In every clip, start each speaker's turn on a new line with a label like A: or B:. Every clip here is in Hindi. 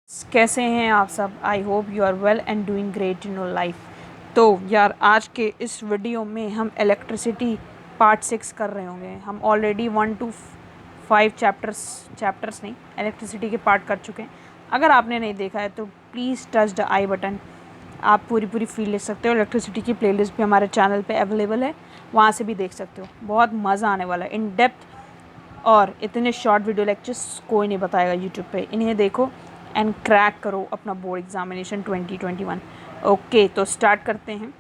A: कैसे हैं आप सब। I hope you are well and doing great in your life. तो यार आज के इस वीडियो में हम इलेक्ट्रिसिटी पार्ट 6 कर रहे होंगे। हम ऑलरेडी 1 to 5 चैप्टर्स नहीं, इलेक्ट्रिसिटी के पार्ट कर चुके हैं। अगर आपने नहीं देखा है तो please touch the I button. आप पूरी फील ले सकते हो। इलेक्ट्रिसिटी की प्लेलिस्ट भी हमारे चैनल पे अवेलेबल है, वहाँ से भी देख सकते हो। बहुत मज़ा आने वाला है। इन डेप्थ और इतने शॉर्ट वीडियो लेक्चर्स कोई नहीं बताएगा यूट्यूब पे। इन्हें देखो एंड क्रैक करो अपना बोर्ड एग्जामिनेशन 2021। ओके, तो स्टार्ट करते हैं।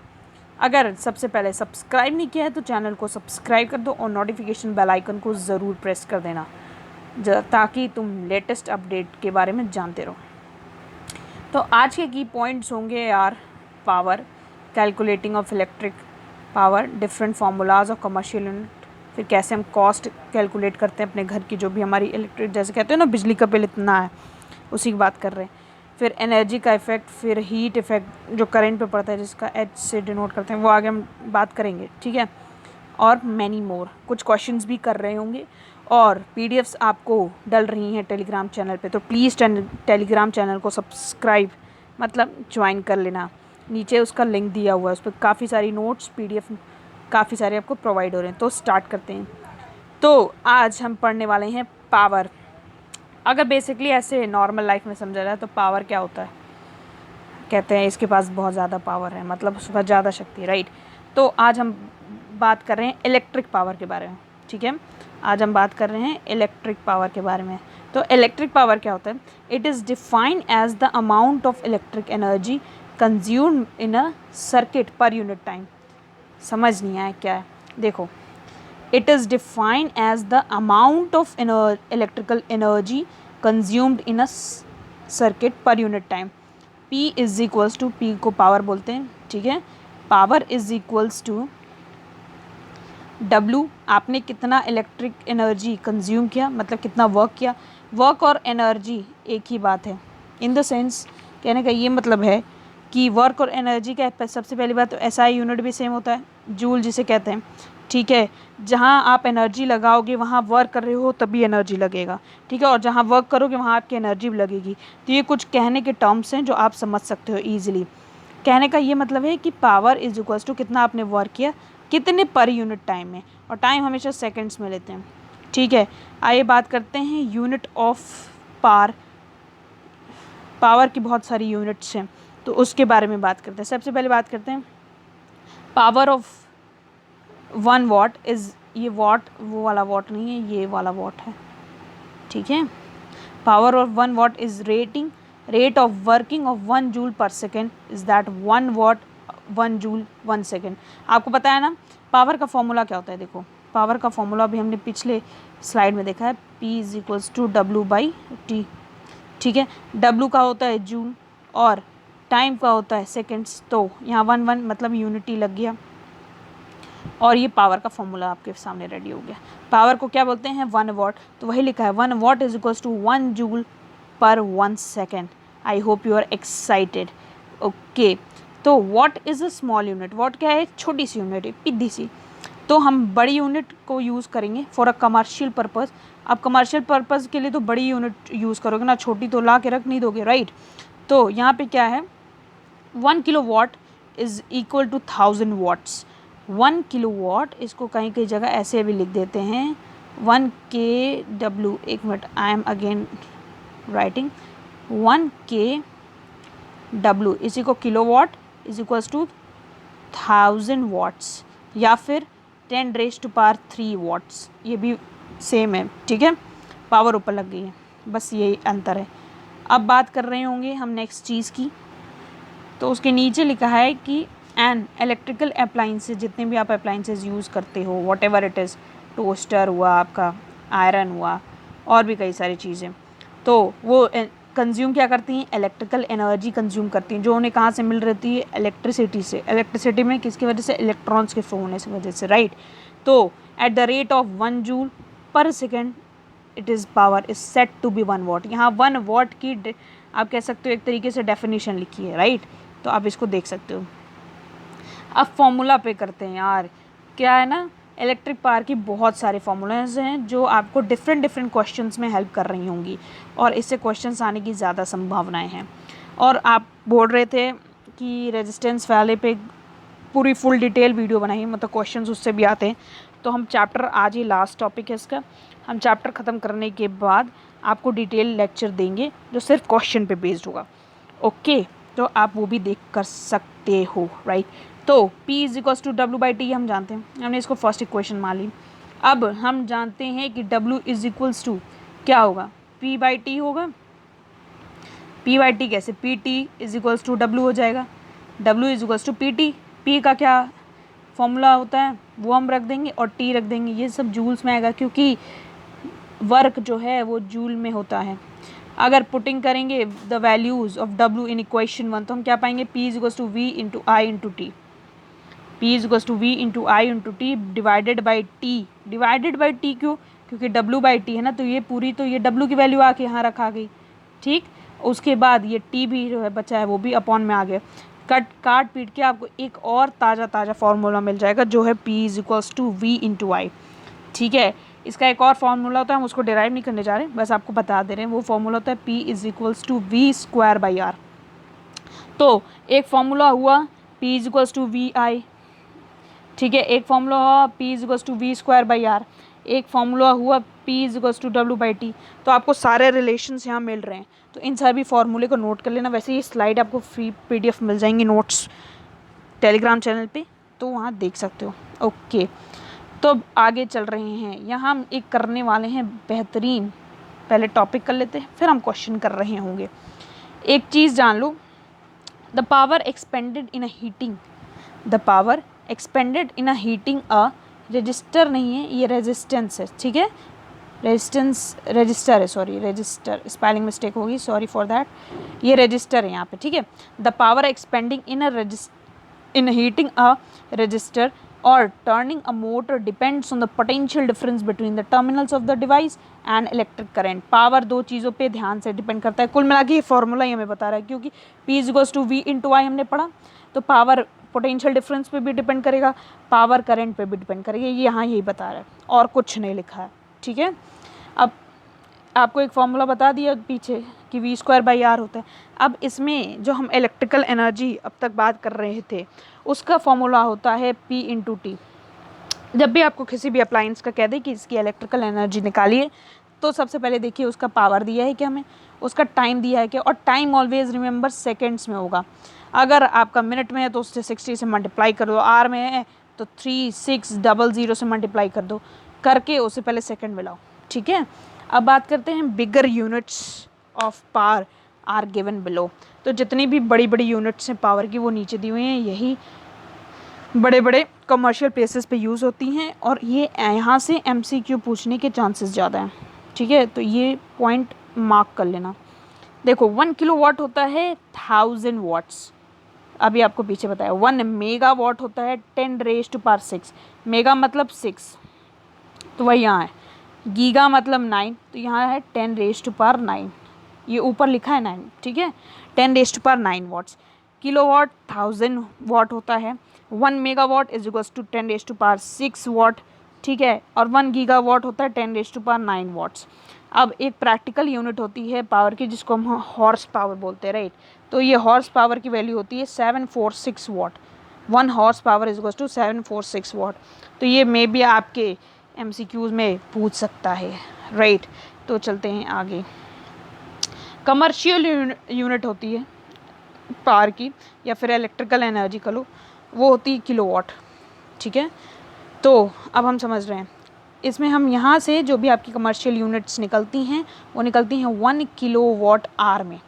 A: अगर सबसे पहले सब्सक्राइब नहीं किया है तो चैनल को सब्सक्राइब कर दो और नोटिफिकेशन बेल आइकन को ज़रूर प्रेस कर देना ताकि तुम लेटेस्ट अपडेट के बारे में जानते रहो। तो आज के की पॉइंट्स होंगे यार, power, calculating of electric power, different formulas of commercial unit, फिर कैसे हम कॉस्ट कैलकुलेट करते हैं अपने घर की, जो भी हमारी इलेक्ट्रिक, जैसे कहते हैं ना बिजली का बिल इतना है, उसी की बात कर रहे हैं। फिर एनर्जी का इफेक्ट, फिर हीट इफेक्ट जो करंट पे पड़ता है जिसका एच से डिनोट करते हैं, वो आगे हम बात करेंगे, ठीक है। और मैनी मोर, कुछ क्वेश्चंस भी कर रहे होंगे और पीडीएफ्स आपको डल रही हैं टेलीग्राम चैनल पे, तो प्लीज़ टेलीग्राम चैनल को सब्सक्राइब मतलब ज्वाइन कर लेना। नीचे उसका लिंक दिया हुआ है, उस पर काफ़ी सारी नोट्स पीडीएफ काफ़ी सारे आपको प्रोवाइड हो रहे हैं। तो स्टार्ट करते हैं। तो आज हम पढ़ने वाले हैं पावर। अगर बेसिकली ऐसे नॉर्मल लाइफ में समझा जाए तो पावर क्या होता है, कहते हैं इसके पास बहुत ज़्यादा पावर है, मतलब उसके पास ज़्यादा शक्ति है, राइट। तो आज हम बात कर रहे हैं इलेक्ट्रिक पावर के बारे में, ठीक है। आज हम बात कर रहे हैं इलेक्ट्रिक पावर के बारे में। तो इलेक्ट्रिक पावर क्या होता है? It is defined as the amount of electric energy consumed in a circuit per unit time. समझ नहीं आया क्या है? देखो, it is defined as the amount of electrical energy consumed in a circuit per unit time. P is equals to, P को पावर बोलते हैं, ठीक है। Power is equals to W, आपने कितना इलेक्ट्रिक एनर्जी कंज्यूम किया, मतलब कितना वर्क किया। वर्क और एनर्जी एक ही बात है। इन द सेंस कहने का ये मतलब है कि वर्क और एनर्जी का सबसे पहली बात तो एसआई यूनिट भी सेम होता है, जूल जिसे कहते हैं, ठीक है। जहाँ आप एनर्जी लगाओगे वहाँ वर्क कर रहे हो तभी एनर्जी लगेगा, ठीक है, और जहाँ वर्क करोगे वहाँ आपकी एनर्जी भी लगेगी। तो ये कुछ कहने के टर्म्स हैं जो आप समझ सकते हो ईजिली। कहने का ये मतलब है कि पावर इज इक्वल्स टू कितना आपने वर्क किया, कितने पर यूनिट टाइम में, और टाइम हमेशा सेकंड्स में लेते हैं, ठीक है। आइए बात करते हैं यूनिट ऑफ पावर। पावर की बहुत सारी यूनिट्स हैं तो उसके बारे में बात करते हैं। सबसे पहले बात करते हैं पावर ऑफ 1 वाट इज़, ये वाट वो वाला वाट नहीं है, ये वाला वाट है, ठीक है। Power of 1 watt is rate of working of 1 joule per second is that 1 watt 1 joule 1 second. आपको पता है ना पावर का फॉर्मूला क्या होता है? देखो, पावर का फॉर्मूला भी हमने पिछले स्लाइड में देखा है, P is equals to W/T, ठीक है। W का होता है जूल और टाइम का होता है सेकेंड्स, तो यहाँ 1 मतलब यूनिटी लग गया और ये पावर का फॉर्मूला आपके सामने रेडी हो गया। पावर को क्या बोलते हैं? 1 वाट। तो वही लिखा है 1 watt is equals to 1 joule पर 1 second. I hope you are excited. Okay, तो what is a small unit? What क्या है? छोटी सी यूनिट है, पिद्दी सी। तो हम बड़ी यूनिट को यूज़ करेंगे फॉर अ कमर्शियल पर्पज़। आप कमर्शियल पर्पज़ के लिए तो बड़ी यूनिट यूज़ करोगे ना, छोटी तो ला के रख नहीं दोगे, राइट। तो यहाँ पे क्या है, 1 kilo watt is equal to 1000 watts. 1 kilo watt, इसको कहीं कहीं जगह ऐसे भी लिख देते हैं 1 kW। एक मिनट, I am again writing 1 kW, इसी को kilo watt is equals to 1000 watts या फिर 10⁻³ वाट्स, ये भी सेम है, ठीक है। पावर ऊपर लग गई है, बस यही अंतर है। अब बात कर रहे होंगे हम नेक्स्ट चीज़ की, तो उसके नीचे लिखा है कि एन इलेक्ट्रिकल अप्लाइंसेज, जितने भी आप अप्लाइंसेज यूज़ करते हो, what ever it is, toaster हुआ आपका, आयरन हुआ, और भी कई सारी चीज़ें, तो वो कंज्यूम क्या करती हैं? इलेक्ट्रिकल एनर्जी कंज्यूम करती हैं, जो उन्हें कहाँ से मिल रही है? इलेक्ट्रिसिटी से। इलेक्ट्रिसिटी में किसकी वजह से? इलेक्ट्रॉन्स के फ्लो होने की वजह से, राइट। तो at the rate of 1 joule per second it is power is set to be 1 watt. यहाँ 1 वाट की आप कह सकते हो एक तरीके से डेफिनेशन लिखी है, राइट। तो आप इसको देख सकते हो। अब फॉर्मूला पे करते हैं यार, क्या है ना, इलेक्ट्रिक पावर की बहुत सारे फार्मूलाज हैं जो आपको डिफरेंट क्वेश्चंस में हेल्प कर रही होंगी और इससे क्वेश्चंस आने की ज़्यादा संभावनाएं हैं। और आप बोल रहे थे कि रेजिस्टेंस वाले पे पूरी फुल डिटेल वीडियो बनाई, मतलब क्वेश्चंस उससे भी आते हैं। तो हम चैप्टर, आज ही लास्ट टॉपिक है इसका, हम चैप्टर ख़त्म करने के बाद आपको डिटेल लेक्चर देंगे जो सिर्फ क्वेश्चन पे बेस्ड होगा। ओके, तो आप वो भी देख कर सकते हो, राइट। तो P = W/T हम जानते हैं, हमने इसको फर्स्ट इक्वेशन मान ली। अब हम जानते हैं कि W = क्या होगा, P/T होगा। P/T कैसे, PT = W हो जाएगा, W = PT। P का क्या फॉर्मूला होता है वो हम रख देंगे और T रख देंगे, ये सब जूल्स में आएगा क्योंकि वर्क जो है वो जूल में होता है। अगर पुटिंग करेंगे the values of W in equation 1 तो हम क्या पाएंगे, P = V × I × T। P = V × I × T divided by T। Divided by T क्यों, क्योंकि W/T है ना, तो ये पूरी, तो ये W की वैल्यू आके यहाँ रखा गई, ठीक। उसके बाद ये T भी जो है बचा है वो भी अपॉन में आ गया। काट पीट के आपको एक और ताज़ा फार्मूला मिल जाएगा जो है P = V × I, ठीक है। इसका एक और फार्मूला होता है, हम उसको डिराइव नहीं करने जा रहे, बस आपको बता दे रहे हैं। वो फार्मूला होता है P = V²/R। तो एक फार्मूला हुआ P = VI, ठीक है। एक फार्मूला हुआ P = V²/R, एक फार्मूला हुआ P = W/T। तो आपको सारे रिलेशंस यहाँ मिल रहे हैं, तो इन सभी फार्मूले को नोट कर लेना। वैसे ये स्लाइड आपको फ्री PDF मिल जाएंगी नोट्स टेलीग्राम चैनल पे, तो वहाँ देख सकते हो। ओके, तो अब आगे चल रहे हैं, यहाँ हम एक करने वाले हैं बेहतरीन। पहले टॉपिक कर लेते हैं, फिर हम क्वेश्चन कर रहे होंगे। एक चीज़ जान लो, the power expended in a heating, the power expended in a heating a register नहीं है, ये रेजिस्टेंस है, ठीक है। रजिस्टर है, सॉरी, रजिस्टर, स्पेलिंग मिस्टेक होगी, सॉरी फॉर दैट। ये रजिस्टर है यहाँ पे, ठीक है। The power expending in heating a register or turning a motor depends on the potential difference between the terminals of the device and electric current। Power दो चीज़ों पे ध्यान से डिपेंड करता है। कुल मिला के ये फॉर्मूला ही हमें बता रहा है, क्योंकि P = V × I हमने पढ़ा, तो पावर पोटेंशियल डिफरेंस पे भी डिपेंड करेगा, पावर करंट पे भी डिपेंड करेगा, ये यहाँ यही बता रहा है और कुछ नहीं लिखा है, ठीक है। अब आपको एक फार्मूला बता दिया पीछे कि V²/R होता है। अब इसमें जो हम इलेक्ट्रिकल एनर्जी अब तक बात कर रहे थे उसका फॉर्मूला होता है P × T। जब भी आपको किसी भी अप्लायंस का कह दे कि इसकी इलेक्ट्रिकल एनर्जी निकालिए, तो सबसे पहले देखिए उसका पावर दिया है क्या हमें, उसका टाइम दिया है क्या, और टाइम ऑलवेज रिमेंबर सेकेंड्स में होगा। अगर आपका मिनट में है तो उससे 60 से मल्टीप्लाई कर दो, आर में है तो 3600 से मल्टीप्लाई कर दो, करके उससे पहले सेकेंड में लाओ, ठीक है। अब बात करते हैं bigger units of power are given below. तो जितनी भी बड़ी यूनिट्स हैं पावर की वो नीचे दी हुई हैं, यही बड़े कमर्शियल प्लेसेस पे यूज़ होती हैं और ये यहाँ से MCQ पूछने के चांसेस ज़्यादा हैं, ठीक है। तो ये पॉइंट मार्क कर लेना। देखो 1 किलोवाट होता है 1000 वाट्स, अभी आपको पीछे बताया। 1 मेगावाट होता है 10⁻⁶। मेगा मतलब 6, तो वही यहाँ है। गीगा मतलब 9, तो यहाँ है 10⁻⁹, ये ऊपर लिखा है 9, ठीक है। 10⁻⁹ वाट्स। किलोवाट 1000 वाट होता है। 1 मेगावाट = 10⁻⁶ वाट, ठीक है। और 1 गीगावाट होता है 10⁻⁹ वाट्स। अब एक प्रैक्टिकल यूनिट होती है पावर की जिसको हम हॉर्स पावर बोलते हैं, राइट। तो ये हॉर्स पावर की वैल्यू होती है 746 वाट। 1 हॉर्स पावर = 746 वाट। तो ये मे भी आपके MCQs में पूछ सकता है, राइट। तो चलते हैं आगे। कमर्शियल यूनिट होती है पावर की या फिर इलेक्ट्रिकल एनर्जी का लो, वो होती है किलोवाट, ठीक है। तो अब हम समझ रहे हैं, इसमें हम यहाँ से जो भी आपकी कमर्शियल यूनिट्स निकलती हैं वो निकलती हैं 1 किलोवाट आर में,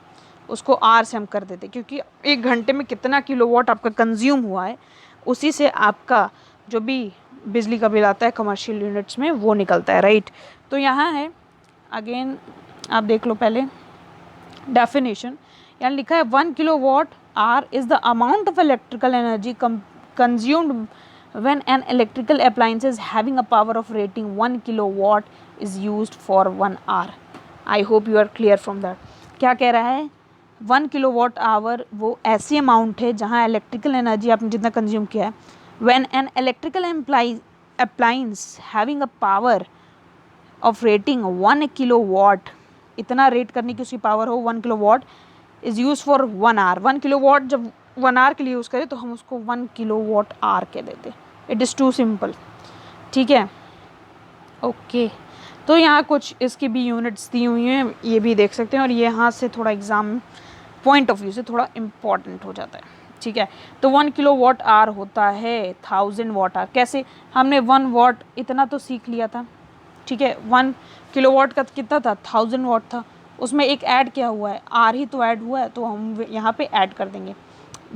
A: उसको आर से हम कर देते क्योंकि 1 घंटे में कितना किलोवाट आपका कंज्यूम हुआ है उसी से आपका जो भी बिजली का बिल आता है कमर्शियल यूनिट्स में वो निकलता है, राइट। तो यहाँ है अगेन, आप देख लो पहले डेफिनेशन, यहाँ लिखा है 1 kilowatt hour is the amount of electrical energy consumed when an electrical appliance is having a power of rating 1 kilowatt is used for 1 hour। I hope you are clear from that। क्या कह रहा है, 1 किलोवाट आवर वो ऐसी अमाउंट है जहाँ इलेक्ट्रिकल एनर्जी आपने जितना कंज्यूम किया है, when an electrical appliance having a power of rating 1 kilowatt, इतना रेट करने की उसकी पावर हो 1 kilowatt, is use for 1 hour. 1 kilowatt जब 1 आवर के लिए यूज़ करें तो हम उसको 1 किलोवाट आवर कह देते। इट इज़ टू सिंपल, ठीक है। ओके, तो यहाँ कुछ इसकी भी यूनिट्स दी हुई हैं, ये भी देख सकते हैं, और ये यहाँ से थोड़ा एग्ज़ाम पॉइंट ऑफ व्यू से थोड़ा इम्पॉर्टेंट हो जाता है, ठीक है। तो 1 किलोवाट आवर होता है 1000 वाट आवर। कैसे? हमने 1 वाट इतना तो सीख लिया था, ठीक है। 1 किलोवाट का कितना था? 1000 वाट था, उसमें एक ऐड क्या हुआ है? आर ही तो ऐड हुआ है, तो हम यहाँ पे ऐड कर देंगे।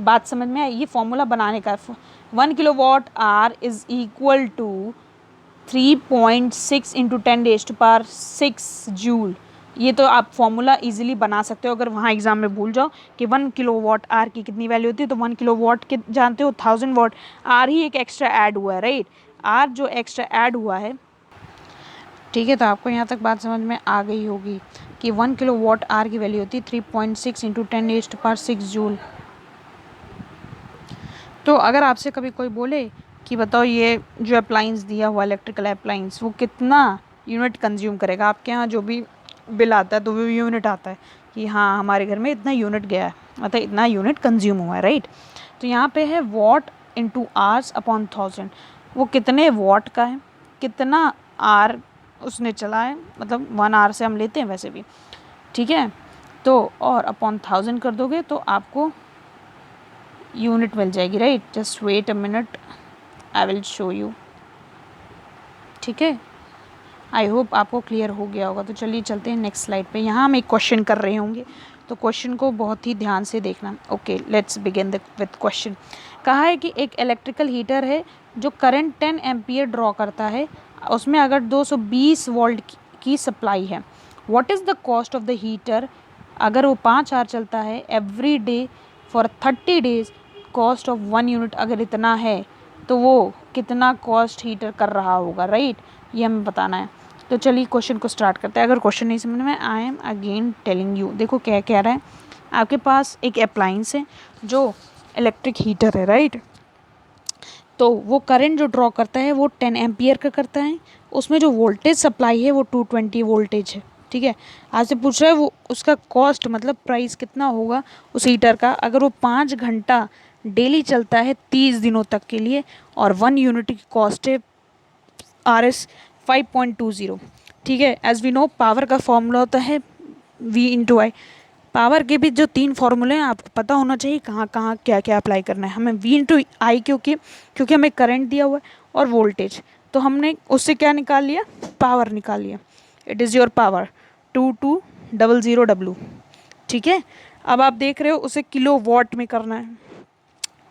A: बात समझ में आई? ये फॉर्मूला बनाने का 1 kilowatt hour is equal to 3.6 into 10⁻6 joule. ये तो आप फॉर्मूला इजीली बना सकते हो। अगर वहाँ एग्जाम में भूल जाओ कि 1 किलोवाट आवर की कितनी वैल्यू होती है, तो 1 किलोवाट के जानते हो 1000 वाट, आर ही एक एक्स्ट्रा ऐड हुआ है, राइट। आर जो एक्स्ट्रा ऐड हुआ है, ठीक है। तो आपको यहाँ तक बात समझ में आ गई होगी कि 1 किलोवाट आवर की वैल्यू होती है 3.6 इंटू 10⁻6 जूल। तो अगर आपसे कभी कोई बोले कि बताओ ये जो अप्लाइंस दिया हुआ इलेक्ट्रिकल अप्लाइंस वो कितना यूनिट कंज्यूम करेगा, आपके यहाँ जो भी बिल आता है तो वो यूनिट आता है कि हाँ हमारे घर में इतना यूनिट गया है, मतलब इतना यूनिट कंज्यूम हुआ है, राइट। तो यहाँ पे है वॉट इंटू आवर्स अपॉन 1000, वो कितने वॉट का है, कितना आर उसने चला है, मतलब 1 आवर से हम लेते हैं वैसे भी, ठीक है। तो और अपॉन 1000 कर दोगे तो आपको यूनिट मिल जाएगी, right. Just wait a minute, I will show you, ठीक है। आई होप आपको क्लियर हो गया होगा। तो चलिए चलते हैं नेक्स्ट स्लाइड पे। यहाँ हम एक क्वेश्चन कर रहे होंगे, तो क्वेश्चन को बहुत ही ध्यान से देखना। Okay, let's begin with question. कहा है कि एक इलेक्ट्रिकल हीटर है जो करंट 10 एम्पियर ड्रॉ करता है, उसमें अगर 220 वोल्ट की सप्लाई है। What is the cost of the heater? अगर वो 5 आवर चलता है every day for 30 days, cost of 1 unit अगर इतना है तो वो कितना कॉस्ट हीटर कर रहा होगा, राइट। ये हमें बताना है। तो चलिए क्वेश्चन को स्टार्ट करते हैं। अगर क्वेश्चन नहीं समझ में, आई एम अगेन टेलिंग यू। देखो क्या कह रहा है, आपके पास एक अप्लाइंस है जो इलेक्ट्रिक हीटर है, राइट। तो वो करंट जो ड्रॉ करता है वो 10 एम्पियर का करता है, उसमें जो वोल्टेज सप्लाई है वो 220 वोल्टेज है, ठीक है। आपसे पूछ रहा है वो उसका कॉस्ट मतलब प्राइस कितना होगा उस हीटर का अगर वो 5 घंटा डेली चलता है 30 दिनों तक के लिए, और 1 यूनिट की कॉस्ट है RS 5.20, ठीक है। एज वी नो पावर का फॉर्मूला होता है V/I। पावर के भी जो 3 फॉर्मूले हैं आपको पता होना चाहिए, कहाँ कहाँ क्या क्या अप्लाई करना है हमें। V/I क्योंकि हमें करंट दिया हुआ है और वोल्टेज, तो हमने उससे क्या निकाल लिया? पावर निकाल लिया। It is your power 2200W, ठीक है। अब आप देख रहे हो उसे किलो वॉट में करना है,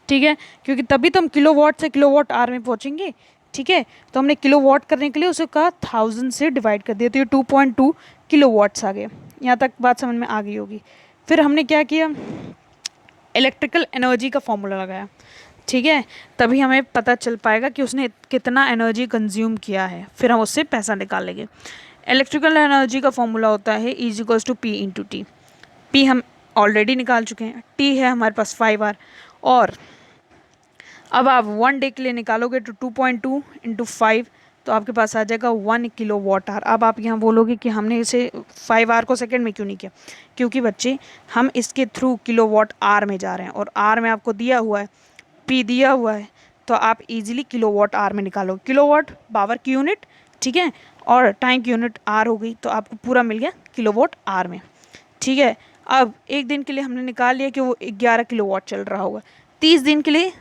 A: ठीक है, क्योंकि तभी तो हम किलो वॉट से किलो वॉट आवर में पहुँचेंगे, ठीक है। तो हमने किलो वॉट करने के लिए उसे कहा 1000 से डिवाइड कर दिया, तो ये 2.2 किलो वॉट्स आ गए। यहाँ तक बात समझ में आ गई होगी। फिर हमने क्या किया? इलेक्ट्रिकल एनर्जी का फॉर्मूला लगाया, ठीक है। तभी हमें पता चल पाएगा कि उसने कितना एनर्जी कंज्यूम किया है, फिर हम उससे पैसा निकाल लेंगे। इलेक्ट्रिकल एनर्जी का फॉर्मूला होता है E=P/T। P हम ऑलरेडी निकाल चुके हैं, T है हमारे पास 5 आवर, और अब आप 1 डे के लिए निकालोगे तो 2.2 इंटू 5, तो आपके पास आ जाएगा 1 किलो वाट आवर। अब आप यहाँ बोलोगे कि हमने इसे 5 आवर को सेकंड में क्यों नहीं किया? क्योंकि बच्चे हम इसके थ्रू किलो वाट आवर में जा रहे हैं, और आर में आपको दिया हुआ है, P दिया हुआ है, तो आप इजीली किलो वाट आवर में निकालोगे। किलो वाट पावर की यूनिट, ठीक है, और टाइम की यूनिट आर हो गई, तो आपको पूरा मिल गया किलो वाट आवर में, ठीक है। अब एक दिन के लिए हमने निकाल लिया कि वो 11 किलो वाट चल रहा होगा, 30 दिन के लिए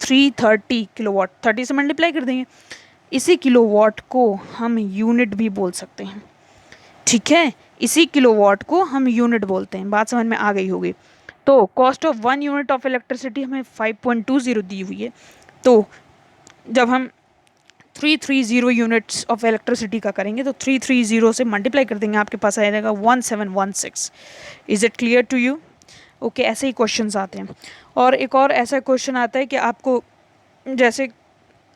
A: 330 किलोवाट, 30 से मल्टीप्लाई कर देंगे। इसी किलोवाट को हम यूनिट भी बोल सकते हैं, ठीक है। इसी किलोवाट को हम यूनिट बोलते हैं। बात समझ में आ गई होगी। तो cost of 1 unit of electricity हमें 5.20 दी हुई है, तो जब हम 330 यूनिट्स ऑफ इलेक्ट्रिसिटी का करेंगे तो 330 से मल्टीप्लाई कर देंगे, आपके पास आ जाएगा 1716। Is it clear to you? Okay, ऐसे ही क्वेश्चंस आते हैं। और एक और ऐसा क्वेश्चन आता है कि आपको जैसे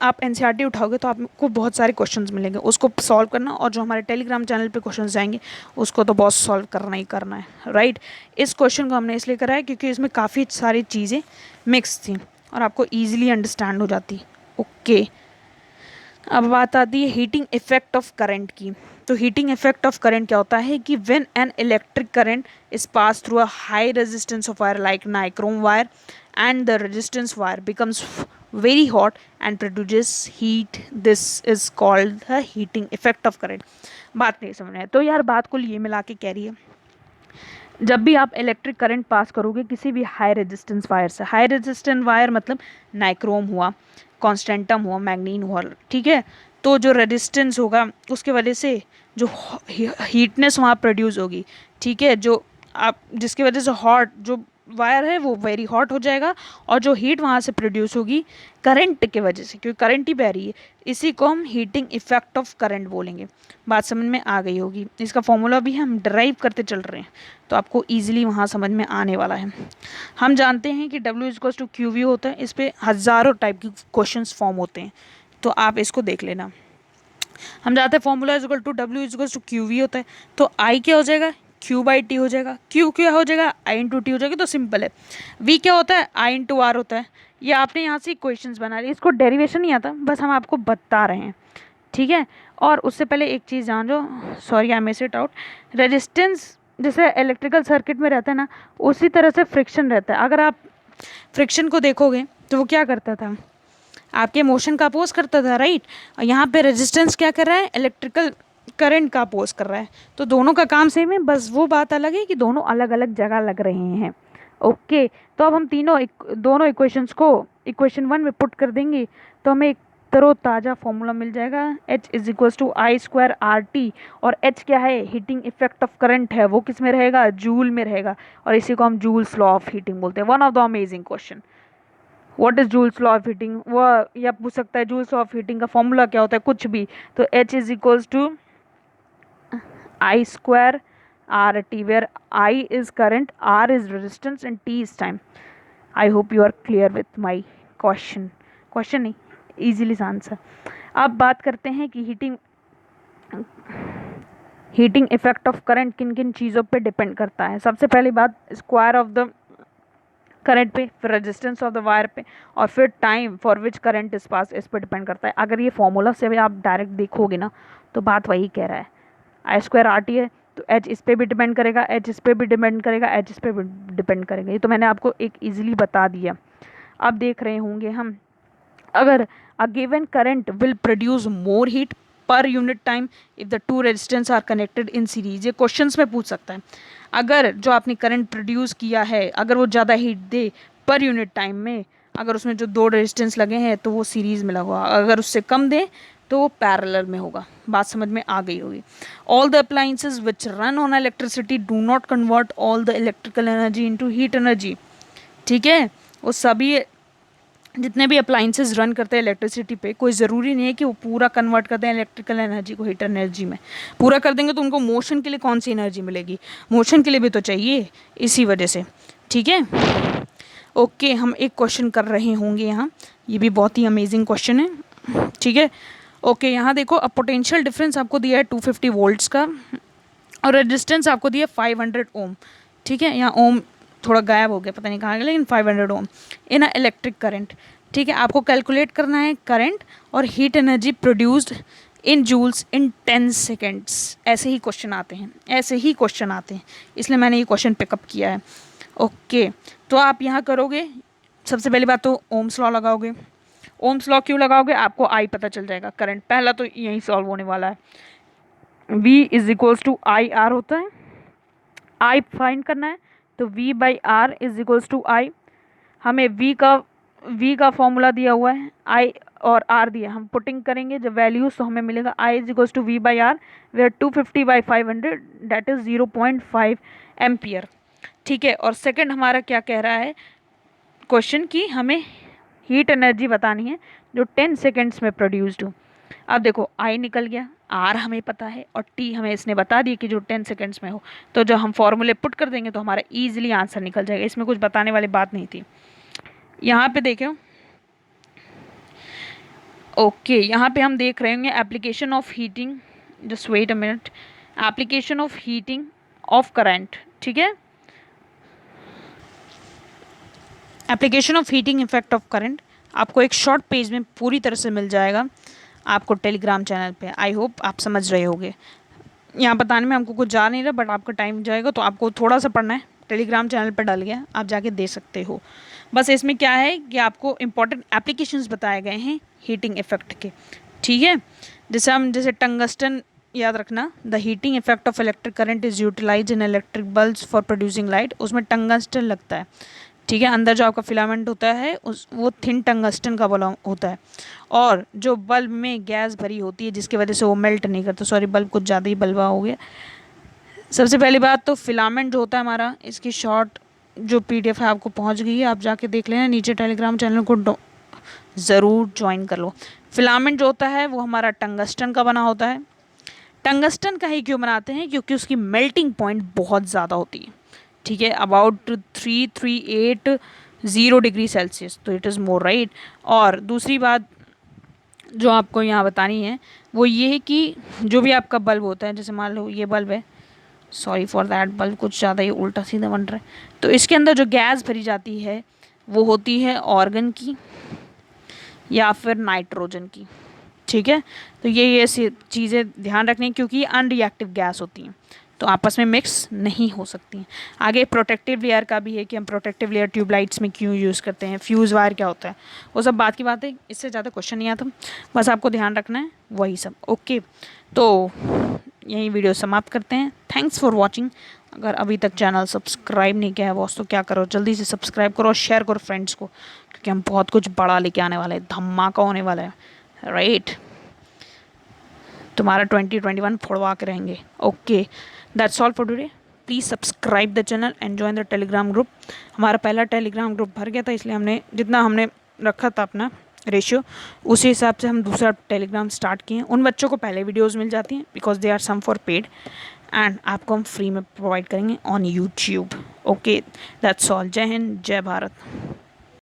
A: आप NCERT उठाओगे तो आपको बहुत सारे क्वेश्चंस मिलेंगे, उसको सॉल्व करना, और जो हमारे टेलीग्राम चैनल पे क्वेश्चंस जाएंगे उसको तो बहुत सॉल्व करना ही करना है, राइट। इस क्वेश्चन को हमने इसलिए करा है क्योंकि इसमें काफ़ी सारी चीज़ें मिक्स थी और आपको ईजिली अंडरस्टैंड हो जाती। ओके, अब बात आती है हीटिंग इफेक्ट ऑफ करंट की। तो हीटिंग इफेक्ट ऑफ करंट क्या होता है कि when an electric current is pass through a high resistance of wire like nichrome wire and the resistance wire becomes very hot and produces heat, this is called the heating effect of current। बात नहीं समझ में है तो यार बात को ये मिला के कह रही है, जब भी आप इलेक्ट्रिक करंट पास करोगे किसी भी हाई रेजिस्टेंस वायर से, हाई रेजिस्टेंस वायर मतलब नाइक्रोम हुआ, कॉन्स्टेंटम हुआ, मैग्नीन हुआ, ठीक है, तो जो रेजिस्टेंस होगा उसके वजह से जो हीटनेस वहाँ प्रोड्यूस होगी, ठीक है, जो आप जिसकी वजह से हॉट जो वायर है वो वेरी हॉट हो जाएगा, और जो हीट वहाँ से प्रोड्यूस होगी करंट के वजह से, क्योंकि करंट ही बह रही है, इसी को हम हीटिंग इफेक्ट ऑफ करंट बोलेंगे। बात समझ में आ गई होगी। इसका फॉर्मूला भी हम ड्राइव करते चल रहे हैं तो आपको ईजिली वहाँ समझ में आने वाला है। हम जानते हैं कि W is to Q V होता है, इस पर हज़ारों टाइप के क्वेश्चन फॉर्म होते हैं, तो आप इसको देख लेना। हम जानते हैं formula is equal to W is to Q V होता है, तो I क्या हो जाएगा, Q बाई टी हो जाएगा, Q क्या हो जाएगा, I इंटू टी हो जाएगा, तो सिंपल है। V क्या होता है, I इंटू आर होता है। ये आपने यहाँ से क्वेश्चंस बना लिए, इसको डेरिवेशन नहीं आता, बस हम आपको बता रहे हैं, ठीक है। और उससे पहले एक चीज़ जान लो, sorry I miss it out, resistance जैसे इलेक्ट्रिकल सर्किट में रहता है ना, उसी तरह से फ्रिक्शन रहता है। अगर आप फ्रिक्शन को देखोगे तो वो क्या करता था, आपके मोशन का अपोज करता था, राइट। और यहाँ पे रेजिस्टेंस क्या कर रहा है, इलेक्ट्रिकल करंट का अपोज कर रहा है, तो दोनों का काम सेम है, बस वो बात अलग है कि दोनों अलग अलग जगह लग रहे हैं। ओके, तो अब हम दोनों इक्वेशंस को इक्वेशन 1 में पुट कर देंगे तो हमें एक तरोताज़ा फॉर्मूला मिल जाएगा, H is equal to I square R T, और H क्या है, हीटिंग इफेक्ट ऑफ करंट है, वो किस में रहेगा, जूल में रहेगा, और इसी को हम जूल्स लॉ ऑफ हीटिंग बोलते हैं। One of the amazing question, what is Joule's law of heating, वो या पूछ सकता है जूल्स लॉ ऑफ हीटिंग का फॉर्मूला क्या होता है, कुछ भी, तो H is equal to I square R T, where I is current, R is resistance and T is time. I hope you are clear with my question नहीं, इजीली आंसर। अब बात करते हैं कि हीटिंग इफेक्ट ऑफ करंट किन किन चीज़ों पे डिपेंड करता है। सबसे पहली बात स्क्वायर ऑफ द करंट पे, फिर रेजिस्टेंस ऑफ द वायर पे, और फिर टाइम फॉर विच करंट इस पास, इस पर डिपेंड करता है। अगर ये फॉर्मूला से भी आप डायरेक्ट देखोगे ना तो बात वही कह रहा है, आई स्क्वायर आर टी है तो H इस पर भी डिपेंड करेगा, H इस पर भी डिपेंड करेगा, H इस पर भी डिपेंड करेगा। ये तो मैंने आपको एक ईजिली बता दिया। अब देख रहे होंगे हम, अगर a given current will produce more heat पर unit time if the two resistance R connected in series, ये क्वेश्चंस में पूछ सकता है। अगर जो आपने करंट प्रोड्यूस किया है अगर वो ज़्यादा हीट दे पर यूनिट टाइम में, अगर उसमें जो दो रेजिस्टेंस लगे हैं तो वो सीरीज़ में लगा, अगर उससे कम दे तो वो पैरेलल में होगा। बात समझ में आ गई होगी। All the appliances which run on electricity do not convert all the electrical energy into heat energy, ठीक है। वो सभी जितने भी अप्लाइंसेस रन करते हैं इलेक्ट्रिसिटी पे, कोई ज़रूरी नहीं है कि वो पूरा कन्वर्ट कर दें इलेक्ट्रिकल एनर्जी को हीट एनर्जी में। पूरा कर देंगे तो उनको मोशन के लिए कौन सी एनर्जी मिलेगी, मोशन के लिए भी तो चाहिए, इसी वजह से, ठीक है। ओके, हम एक क्वेश्चन कर रहे होंगे यहाँ, ये भी बहुत ही अमेजिंग क्वेश्चन है, ठीक है। ओके, यहाँ देखो, अब पोटेंशियल डिफरेंस आपको दिया है 250 वोल्ट्स का, और रेजिस्टेंस आपको दिया 500 ओम, ठीक है। यहाँ ओम थोड़ा गायब हो गया, पता नहीं कहाँ गया, लेकिन 500 ओम इन अ इलेक्ट्रिक करंट, ठीक है। आपको कैलकुलेट करना है करंट और heat energy produced in joules in 10 seconds. ऐसे ही क्वेश्चन आते हैं, ऐसे ही क्वेश्चन आते हैं, इसलिए मैंने ये क्वेश्चन पिकअप किया है। ओके, तो आप यहाँ करोगे, सबसे पहली बात तो ओम्स लॉ लगाओगे। ओम्स लॉ क्यों लगाओगे, आपको आई पता चल जाएगा, करंट पहला तो यही सॉल्व होने वाला है। V is equals to I R होता है, आई फाइंड करना है तो V by R is equals to I. हमें V का फॉर्मूला दिया हुआ है, I और R दिया, हम पुटिंग करेंगे जब वैल्यूज तो हमें मिलेगा I is equals to V by R, where 250 बाई 500 दैट इज 0.5 एम्पियर, ठीक है। और सेकंड हमारा क्या कह रहा है क्वेश्चन की, हमें हीट एनर्जी बतानी है जो 10 सेकेंड्स में प्रोड्यूस्ड हो। अब देखो I निकल गया, R हमें पता है, और T हमें इसने बता दिया कि जो 10 सेकेंड्स में हो, तो जब हम फॉर्मूले पुट कर देंगे तो हमारा ईजिली आंसर निकल जाएगा, इसमें कुछ बताने वाली बात नहीं थी। यहाँ पे देखें, ओके, यहाँ पे हम देख रहे होंगे application of heating, just wait a minute, application of heating of current, ठीक है, application of heating effect of current आपको एक शॉर्ट पेज में पूरी तरह से मिल जाएगा। आपको टेलीग्राम चैनल पे। आई होप आप समझ रहे होगे। यहाँ बताने में हमको कुछ जा नहीं रहा, बट आपका टाइम जाएगा तो आपको थोड़ा सा पढ़ना है। टेलीग्राम चैनल पर डल गया, आप जाके दे सकते हो। बस इसमें क्या है कि आपको इंपॉर्टेंट एप्लीकेशंस बताए गए हैं हीटिंग इफेक्ट के, ठीक है। जैसे टंगस्टन याद रखना, the heating effect of electric current is utilize in electric bulbs for producing light. उसमें टंगस्टन लगता है, ठीक है। अंदर जो आपका फिलामेंट होता है वो थिन टंगस्टन का बना होता है, और जो बल्ब में गैस भरी होती है जिसकी वजह से वो मेल्ट नहीं करता। सॉरी, बल्ब कुछ ज़्यादा ही बल्बा हो गया। सबसे पहली बात तो फिलामेंट जो होता है हमारा, इसकी शॉर्ट जो PDF है आपको पहुंच गई है, आप जाके देख लेना। नीचे टेलीग्राम चैनल को ज़रूर ज्वाइन कर लो। फिलामेंट जो होता है वो हमारा टंगस्टन का बना होता है। टंगस्टन का ही क्यों बनाते हैं? क्योंकि उसकी मेल्टिंग पॉइंट बहुत ज़्यादा होती है, ठीक है, अबाउट 338 डिग्री सेल्सियस, तो इट इज़ मोर राइट। और दूसरी बात जो आपको यहाँ बतानी है वो ये है कि जो भी आपका बल्ब होता है, जैसे मान लो ये बल्ब है, सॉरी फॉर दैट, बल्ब कुछ ज़्यादा ही उल्टा सीधा बन रहा है, तो इसके अंदर जो गैस भरी जाती है वो होती है ऑर्गन की या फिर नाइट्रोजन की, ठीक है। तो ये चीज़ें ध्यान रखनी, क्योंकि ये अनरिएक्टिव गैस होती हैं, तो आपस में मिक्स नहीं हो सकती हैं। आगे प्रोटेक्टिव लेयर का भी है कि हम प्रोटेक्टिव लेयर ट्यूबलाइट्स में क्यों यूज़ करते हैं, फ्यूज़ वायर क्या होता है, वो सब बात की बात है, इससे ज़्यादा क्वेश्चन नहीं आता, बस आपको ध्यान रखना है वही सब। ओके, तो यही वीडियो समाप्त करते हैं। Thanks for watching. अगर अभी तक चैनल सब्सक्राइब नहीं किया है बॉस, तो क्या करो, जल्दी से सब्सक्राइब करो और शेयर करो फ्रेंड्स को, क्योंकि हम बहुत कुछ बड़ा लेके आने वाले हैं, धमाका होने वाला है, राइट। तुम्हारा 2021 फोड़वा के रहेंगे। Okay, that's all for today. Please subscribe the channel and join the Telegram group. हमारा पहला टेलीग्राम ग्रुप भर गया था, इसलिए हमने जितना हमने रखा था अपना रेशियो, उसी हिसाब से हम दूसरा टेलीग्राम स्टार्ट किए हैं। उन बच्चों को पहले वीडियोस मिल जाती हैं because they are some for paid, and आपको हम फ्री में प्रोवाइड करेंगे on YouTube. Okay, that's all. जय हिंद, जय भारत।